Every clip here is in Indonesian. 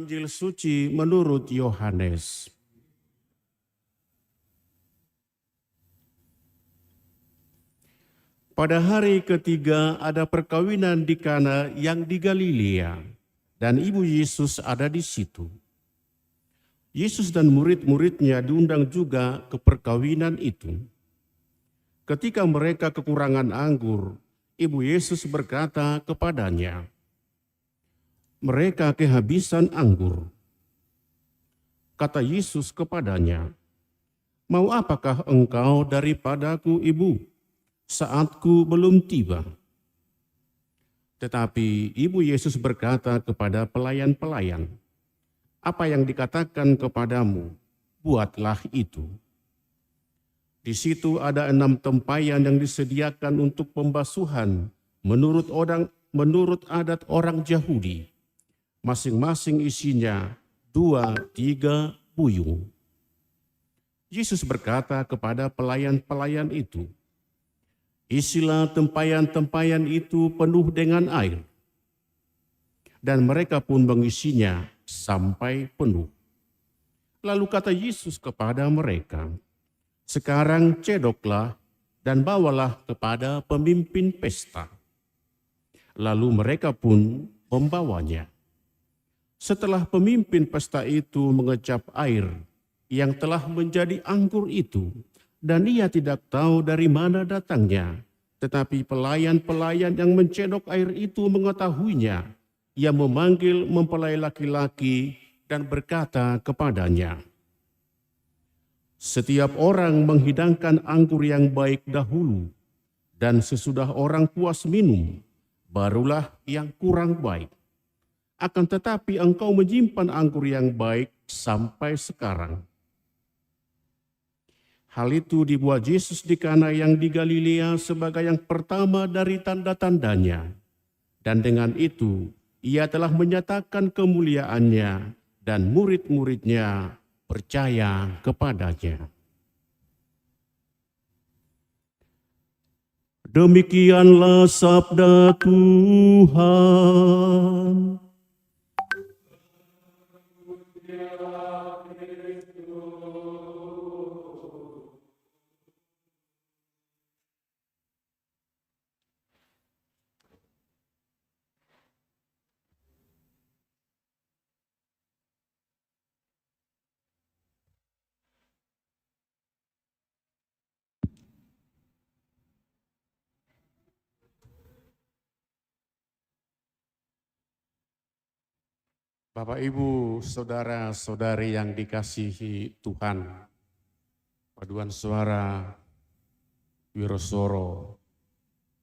Injil suci menurut Yohanes. Pada hari ketiga ada perkawinan di Kana yang di Galilea, dan ibu Yesus ada di situ. Yesus dan murid-muridnya diundang juga ke perkawinan itu. Ketika mereka kekurangan anggur, ibu Yesus berkata kepadanya, "Mereka kehabisan anggur." Kata Yesus kepadanya, "Mau apakah engkau daripadaku, ibu? Saatku belum tiba." Tetapi ibu Yesus berkata kepada pelayan-pelayan, "Apa yang dikatakan kepadamu, buatlah itu." Di situ ada 6 tempayan yang disediakan untuk pembasuhan menurut adat orang Yahudi. Masing-masing isinya 2-3 buyung. Yesus berkata kepada pelayan-pelayan itu, "Isilah tempayan-tempayan itu penuh dengan air." Dan mereka pun mengisinya sampai penuh. Lalu kata Yesus kepada mereka, "Sekarang cedoklah dan bawalah kepada pemimpin pesta." Lalu mereka pun membawanya. Setelah pemimpin pesta itu mengecap air yang telah menjadi anggur itu, dan ia tidak tahu dari mana datangnya, tetapi pelayan-pelayan yang mencedok air itu mengetahuinya. Ia memanggil mempelai laki-laki dan berkata kepadanya, "Setiap orang menghidangkan anggur yang baik dahulu, dan sesudah orang puas minum, barulah yang kurang baik. Akan tetapi engkau menyimpan anggur yang baik sampai sekarang." Hal itu dibuat Yesus di Kana yang di Galilea sebagai yang pertama dari tanda-tandanya. Dan dengan itu, ia telah menyatakan kemuliaannya dan murid-muridnya percaya kepadanya. Demikianlah sabda Tuhan. Bapak, Ibu, saudara-saudari yang dikasihi Tuhan, paduan suara Wirosoro,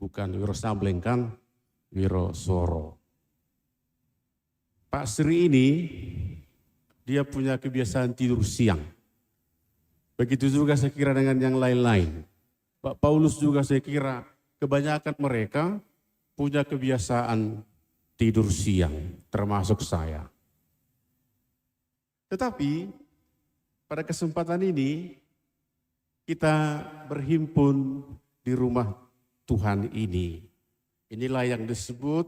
bukan Wirosableng kan, Wirosoro. Pak Sri ini, dia punya kebiasaan tidur siang. Begitu juga saya kira dengan yang lain-lain. Pak Paulus juga saya kira kebanyakan mereka punya kebiasaan tidur siang, termasuk saya. Tetapi pada kesempatan ini kita berhimpun di rumah Tuhan ini. Inilah yang disebut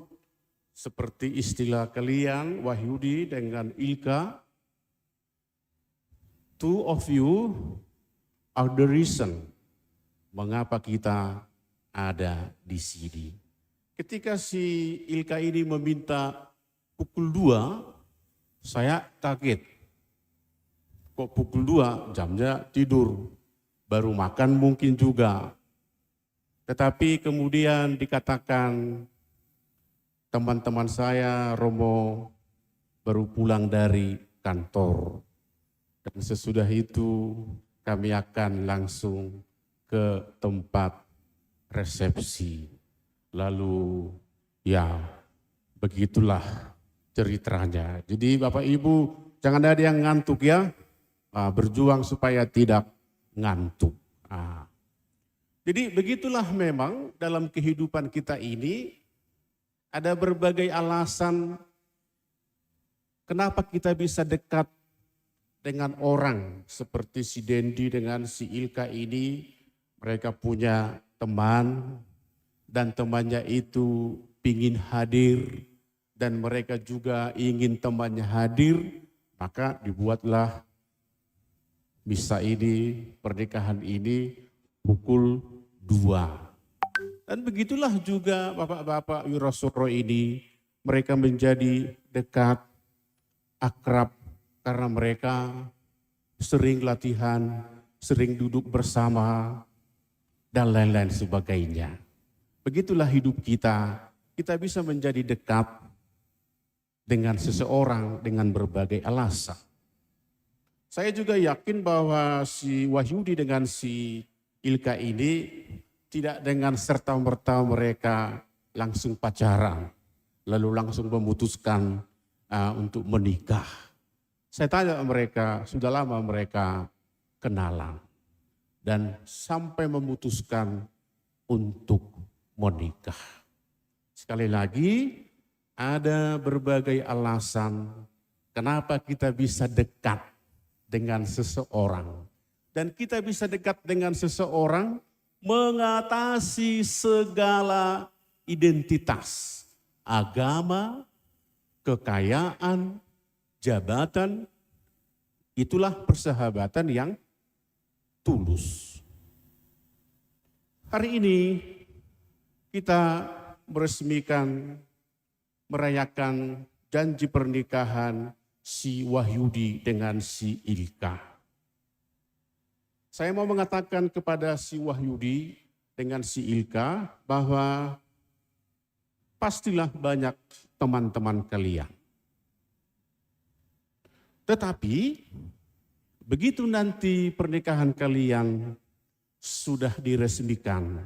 seperti istilah kalian, Wahyudi dengan Ilka, two of you are the reason mengapa kita ada di sini. Ketika si Ilka ini meminta pukul 2, saya kaget. Kok pukul 2 jamnya tidur, baru makan mungkin juga. Tetapi kemudian dikatakan teman-teman saya, Romo, baru pulang dari kantor. Dan sesudah itu kami akan langsung ke tempat resepsi. Lalu ya begitulah ceritanya. Jadi Bapak Ibu jangan ada yang ngantuk ya. Berjuang supaya tidak ngantuk. Jadi begitulah memang dalam kehidupan kita ini ada berbagai alasan kenapa kita bisa dekat dengan orang seperti si Dendi dengan si Ilka ini. Mereka punya teman dan temannya itu pingin hadir dan mereka juga ingin temannya hadir, maka dibuatlah misa ini, pernikahan ini pukul 2. Dan begitulah juga bapak-bapak wirosoro ini, mereka menjadi dekat, akrab, karena mereka sering latihan, sering duduk bersama, dan lain-lain sebagainya. Begitulah hidup kita bisa menjadi dekat dengan seseorang dengan berbagai alasan. Saya juga yakin bahwa si Wahyudi dengan si Ilka ini tidak dengan serta-merta mereka langsung pacaran, lalu langsung memutuskan untuk menikah. Saya tanya mereka, sudah lama mereka kenalan dan sampai memutuskan untuk menikah. Sekali lagi, ada berbagai alasan kenapa kita bisa dekat dengan seseorang. Dan kita bisa dekat dengan seseorang mengatasi segala identitas, agama, kekayaan, jabatan. Itulah persahabatan yang tulus. Hari ini kita meresmikan, merayakan janji pernikahan si Wahyudi dengan si Ilka. Saya mau mengatakan kepada si Wahyudi dengan si Ilka bahwa pastilah banyak teman-teman kalian. Tetapi begitu nanti pernikahan kalian sudah diresmikan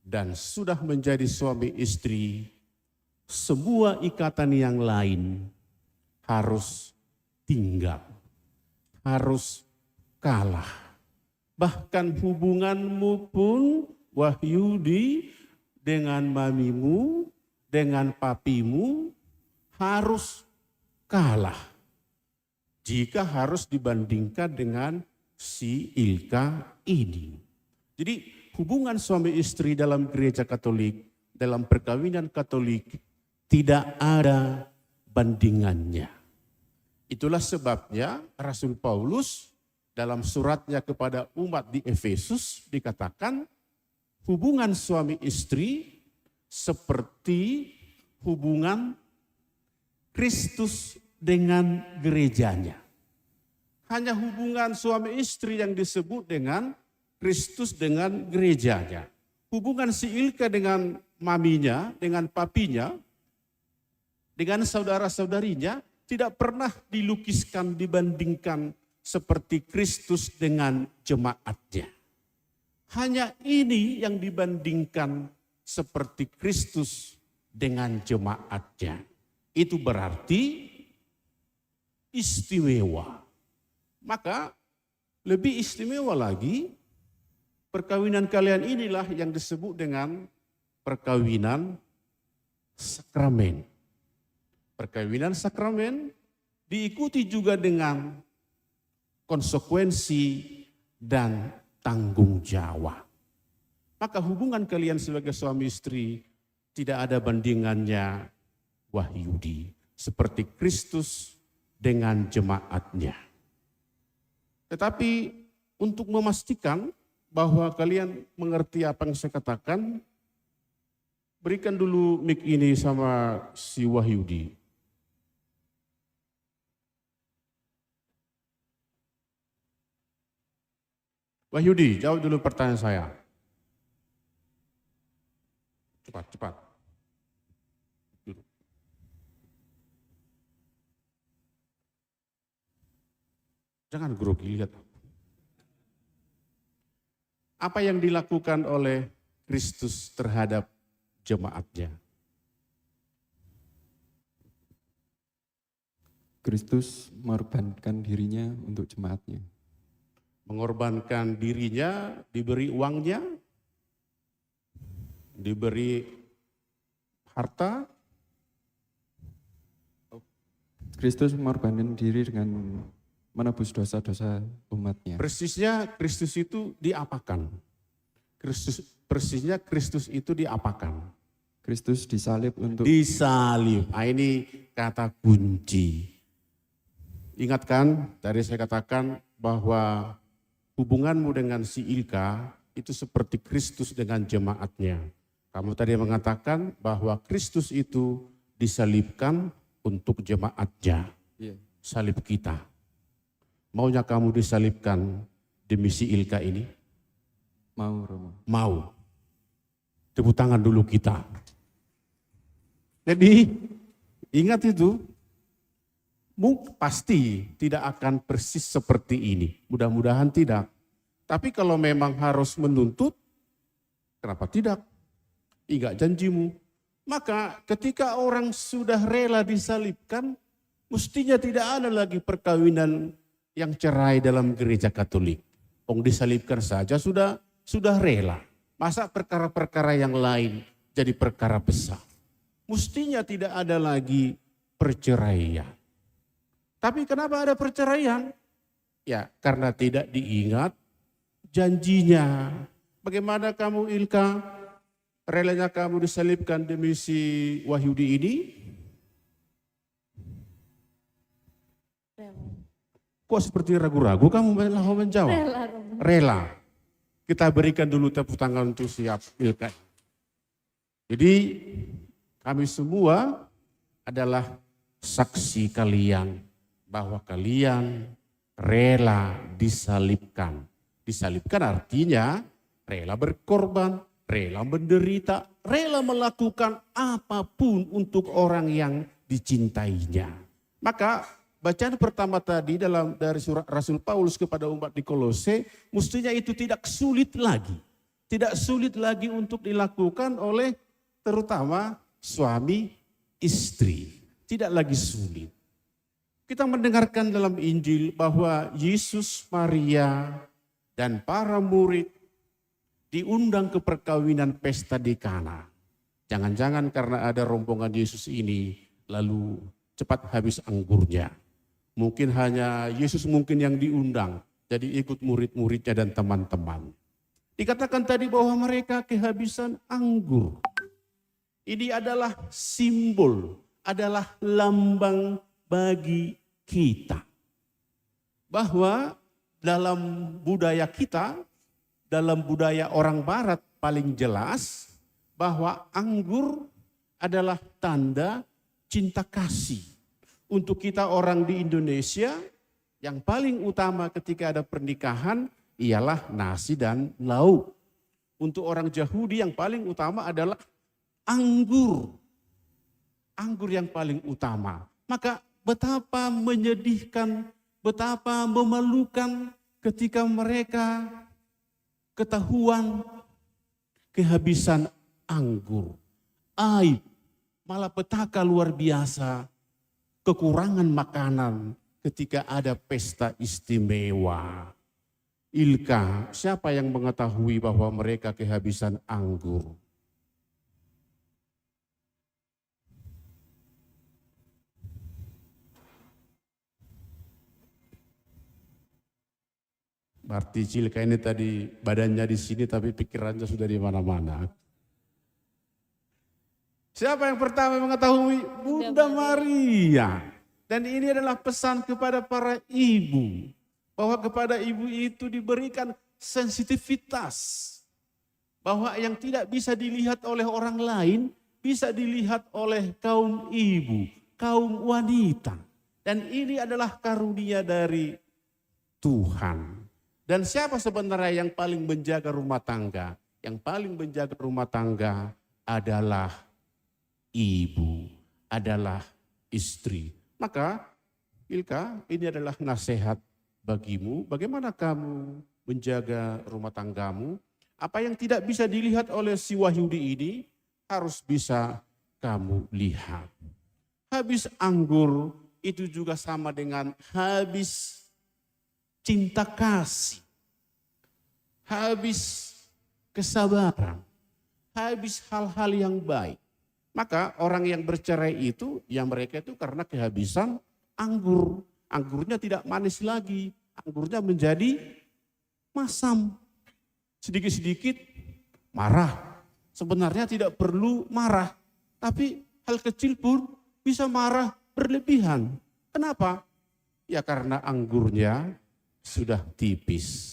dan sudah menjadi suami istri, semua ikatan yang lain harus tinggal, harus kalah. Bahkan hubunganmu pun Wahyudi dengan mamimu, dengan papimu harus kalah. Jika harus dibandingkan dengan si Ilka ini. Jadi hubungan suami istri dalam gereja Katolik, dalam perkawinan Katolik tidak ada bandingannya. Itulah sebabnya Rasul Paulus dalam suratnya kepada umat di Efesus dikatakan hubungan suami istri seperti hubungan Kristus dengan gerejanya. Hanya hubungan suami istri yang disebut dengan Kristus dengan gerejanya. Hubungan si Ilka dengan maminya, dengan papinya, dengan saudara-saudarinya tidak pernah dilukiskan, dibandingkan seperti Kristus dengan jemaatnya. Hanya ini yang dibandingkan seperti Kristus dengan jemaatnya. Itu berarti istimewa. Maka lebih istimewa lagi, perkawinan kalian inilah yang disebut dengan perkawinan sakramen. Perkawinan sakramen diikuti juga dengan konsekuensi dan tanggung jawab. Maka hubungan kalian sebagai suami istri tidak ada bandingannya Wahyudi. Seperti Kristus dengan jemaatnya. Tetapi untuk memastikan bahwa kalian mengerti apa yang saya katakan, berikan dulu mic ini sama si Wahyudi. Wahyudi, jawab dulu pertanyaan saya. Cepat. Jangan grogi, lihat. Apa yang dilakukan oleh Kristus terhadap jemaatnya? Kristus mengorbankan dirinya untuk jemaatnya. Mengorbankan dirinya, diberi uangnya, diberi harta. Kristus mengorbankan diri dengan menebus dosa-dosa umatnya. Persisnya Kristus itu diapakan? Persisnya Kristus itu diapakan? Kristus disalib untuk Disalib. Nah, ini kata kunci. Ingatkan, tadi saya katakan bahwa hubunganmu dengan si Ilka itu seperti Kristus dengan jemaatnya. Kamu tadi mengatakan bahwa Kristus itu disalibkan untuk jemaatnya. Iya. Salib kita. Maunya kamu disalibkan demi si Ilka ini? Mau, Romo. Mau. Tepuk tangan dulu kita. Jadi ingat itu, pasti tidak akan persis seperti ini. Mudah-mudahan tidak. Tapi kalau memang harus menuntut, kenapa tidak? Ingat janjimu. Maka ketika orang sudah rela disalibkan, mestinya tidak ada lagi perkawinan yang cerai dalam gereja Katolik. Disalibkan saja sudah rela. Masa perkara-perkara yang lain jadi perkara besar? Mestinya tidak ada lagi perceraian. Tapi kenapa ada perceraian? Ya, karena tidak diingat janjinya. Bagaimana kamu Ilka? Relanya kamu disalibkan demi si Wahyudi ini? Kok seperti ragu-ragu kamu mau menjawab? Rela, Romo. Rela. Kita berikan dulu tepuk tangan untuk siap Ilka. Jadi kami semua adalah saksi kalian bahwa kalian rela disalibkan. Disalibkan artinya rela berkorban, rela menderita, rela melakukan apapun untuk orang yang dicintainya. Maka bacaan pertama tadi dari surat Rasul Paulus kepada umat di Kolose, mestinya itu tidak sulit lagi. Tidak sulit lagi untuk dilakukan oleh terutama suami istri. Tidak lagi sulit. Kita mendengarkan dalam Injil bahwa Yesus, Maria, dan para murid diundang ke perkawinan pesta di Kana. Jangan-jangan karena ada rombongan Yesus ini lalu cepat habis anggurnya. Mungkin hanya Yesus mungkin yang diundang. Jadi ikut murid-muridnya dan teman-teman. Dikatakan tadi bahwa mereka kehabisan anggur. Ini adalah simbol, adalah lambang bagi kita. Bahwa dalam budaya kita, dalam budaya orang barat paling jelas, bahwa anggur adalah tanda cinta kasih. Untuk kita orang di Indonesia, yang paling utama ketika ada pernikahan ialah nasi dan lauk. Untuk orang Yahudi yang paling utama adalah anggur. Anggur yang paling utama. Maka betapa menyedihkan, betapa memalukan ketika mereka ketahuan kehabisan anggur. Aib, malah petaka luar biasa. Kekurangan makanan ketika ada pesta istimewa. Ilka, siapa yang mengetahui bahwa mereka kehabisan anggur? Berarti Cilka ini tadi badannya di sini tapi pikirannya sudah di mana-mana. Siapa yang pertama mengetahui? Bunda Maria. Dan ini adalah pesan kepada para ibu. Bahwa kepada ibu itu diberikan sensitivitas. Bahwa yang tidak bisa dilihat oleh orang lain, bisa dilihat oleh kaum ibu, kaum wanita. Dan ini adalah karunia dari Tuhan. Dan siapa sebenarnya yang paling menjaga rumah tangga? Yang paling menjaga rumah tangga adalah ibu, adalah istri. Maka Ilka, ini adalah nasihat bagimu. Bagaimana kamu menjaga rumah tanggamu? Apa yang tidak bisa dilihat oleh si Wahyudi ini harus bisa kamu lihat. Habis anggur itu juga sama dengan habis cinta kasih, habis kesabaran, habis hal-hal yang baik. Maka orang yang bercerai itu, ya mereka itu karena kehabisan anggur. Anggurnya tidak manis lagi, anggurnya menjadi masam. Sedikit-sedikit marah, sebenarnya tidak perlu marah. Tapi hal kecil pun bisa marah berlebihan. Kenapa? Ya karena anggurnya sudah tipis.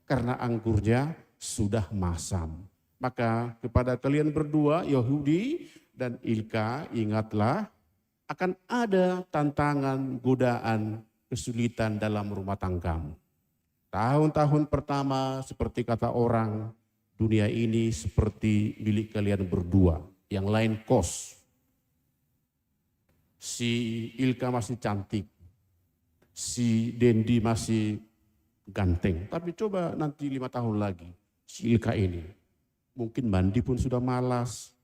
Karena anggurnya sudah masam. Maka kepada kalian berdua, Yahudi dan Ilka, ingatlah akan ada tantangan, godaan, kesulitan dalam rumah tanggamu. Tahun-tahun pertama seperti kata orang, dunia ini seperti milik kalian berdua. Yang lain kos. Si Ilka masih cantik. Si Dendi masih ganteng. Tapi coba nanti 5 tahun lagi, si Ilka ini mungkin mandi pun sudah malas,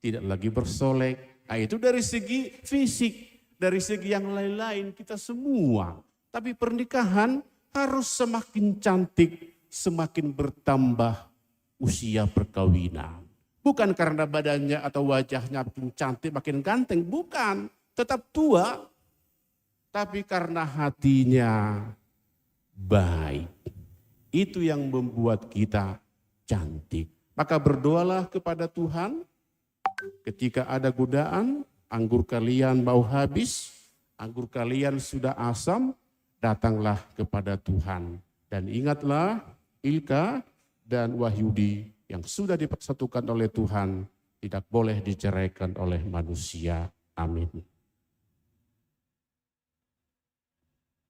tidak lagi bersolek. Nah, itu dari segi fisik, dari segi yang lain-lain kita semua. Tapi pernikahan harus semakin cantik, semakin bertambah usia perkawinan. Bukan karena badannya atau wajahnya makin cantik, makin ganteng, bukan. Tetap tua, tapi karena hatinya baik. Itu yang membuat kita cantik. Maka berdoalah kepada Tuhan ketika ada godaan, anggur kalian mau habis, anggur kalian sudah asam, datanglah kepada Tuhan. Dan ingatlah Ilka dan Wahyudi yang sudah dipersatukan oleh Tuhan tidak boleh diceraikan oleh manusia. Amin.